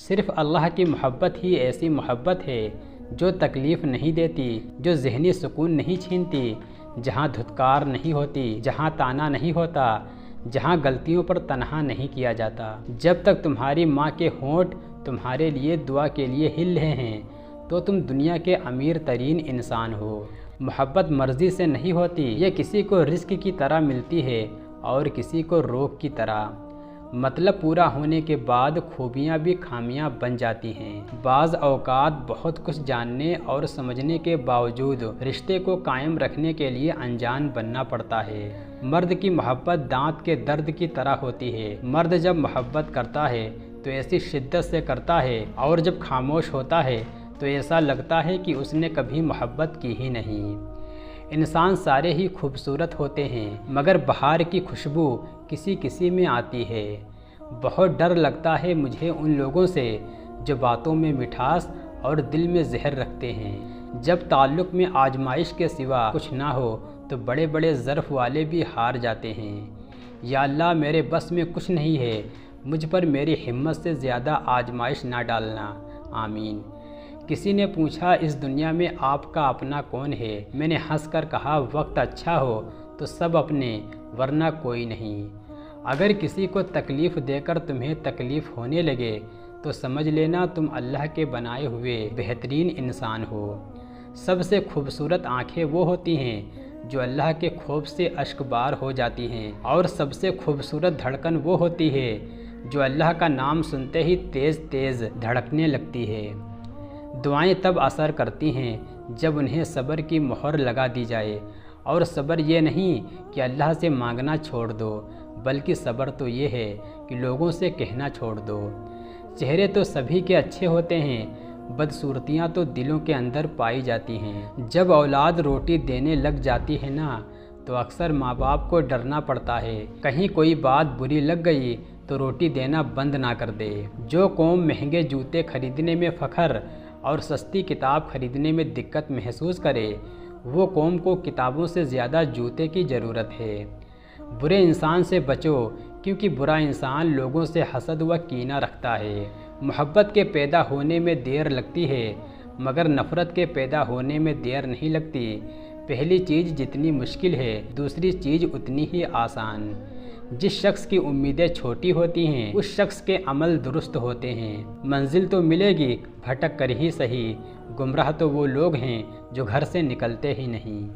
صرف اللہ کی محبت ہی ایسی محبت ہے جو تکلیف نہیں دیتی، جو ذہنی سکون نہیں چھینتی، جہاں دھتکار نہیں ہوتی، جہاں تانا نہیں ہوتا، جہاں غلطیوں پر تنہا نہیں کیا جاتا۔ جب تک تمہاری ماں کے ہونٹ تمہارے لیے دعا کے لیے ہل رہے ہیں تو تم دنیا کے امیر ترین انسان ہو۔ محبت مرضی سے نہیں ہوتی، یہ کسی کو رزق کی طرح ملتی ہے اور کسی کو روگ کی طرح۔ مطلب پورا ہونے کے بعد خوبیاں بھی خامیاں بن جاتی ہیں۔ بعض اوقات بہت کچھ جاننے اور سمجھنے کے باوجود رشتے کو قائم رکھنے کے لیے انجان بننا پڑتا ہے۔ مرد کی محبت دانت کے درد کی طرح ہوتی ہے۔ مرد جب محبت کرتا ہے تو ایسی شدت سے کرتا ہے اور جب خاموش ہوتا ہے تو ایسا لگتا ہے کہ اس نے کبھی محبت کی ہی نہیں۔ انسان سارے ہی خوبصورت ہوتے ہیں مگر بہار کی خوشبو کسی کسی میں آتی ہے۔ بہت ڈر لگتا ہے مجھے ان لوگوں سے جو باتوں میں مٹھاس اور دل میں زہر رکھتے ہیں۔ جب تعلق میں آزمائش کے سوا کچھ نہ ہو تو بڑے بڑے ظرف والے بھی ہار جاتے ہیں۔ یا اللہ میرے بس میں کچھ نہیں ہے، مجھ پر میری ہمت سے زیادہ آزمائش نہ ڈالنا، آمین۔ کسی نے پوچھا اس دنیا میں آپ کا اپنا کون ہے؟ میں نے ہنس کر کہا وقت اچھا ہو تو سب اپنے ورنہ کوئی نہیں۔ اگر کسی کو تکلیف دے کر تمہیں تکلیف ہونے لگے تو سمجھ لینا تم اللہ کے بنائے ہوئے بہترین انسان ہو۔ سب سے خوبصورت آنکھیں وہ ہوتی ہیں جو اللہ کے خوف سے اشک بار ہو جاتی ہیں، اور سب سے خوبصورت دھڑکن وہ ہوتی ہے جو اللہ کا نام سنتے ہی تیز تیز دھڑکنے لگتی ہے۔ دعائیں تب اثر کرتی ہیں جب انہیں صبر کی مہر لگا دی جائے، اور صبر یہ نہیں کہ اللہ سے مانگنا چھوڑ دو، بلکہ صبر تو یہ ہے کہ لوگوں سے کہنا چھوڑ دو۔ چہرے تو سبھی کے اچھے ہوتے ہیں، بدصورتیاں تو دلوں کے اندر پائی جاتی ہیں۔ جب اولاد روٹی دینے لگ جاتی ہے نا تو اکثر ماں باپ کو ڈرنا پڑتا ہے کہیں کوئی بات بری لگ گئی تو روٹی دینا بند نہ کر دے۔ جو قوم مہنگے جوتے خریدنے میں فخر اور سستی کتاب خریدنے میں دقت محسوس کرے، وہ قوم کو کتابوں سے زیادہ جوتے کی ضرورت ہے۔ برے انسان سے بچو کیونکہ برا انسان لوگوں سے حسد و کینہ رکھتا ہے۔ محبت کے پیدا ہونے میں دیر لگتی ہے مگر نفرت کے پیدا ہونے میں دیر نہیں لگتی۔ پہلی چیز جتنی مشکل ہے دوسری چیز اتنی ہی آسان۔ جس شخص کی امیدیں چھوٹی ہوتی ہیں اس شخص کے عمل درست ہوتے ہیں۔ منزل تو ملے گی بھٹک کر ہی صحیح، گمراہ تو وہ لوگ ہیں جو گھر سے نکلتے ہی نہیں۔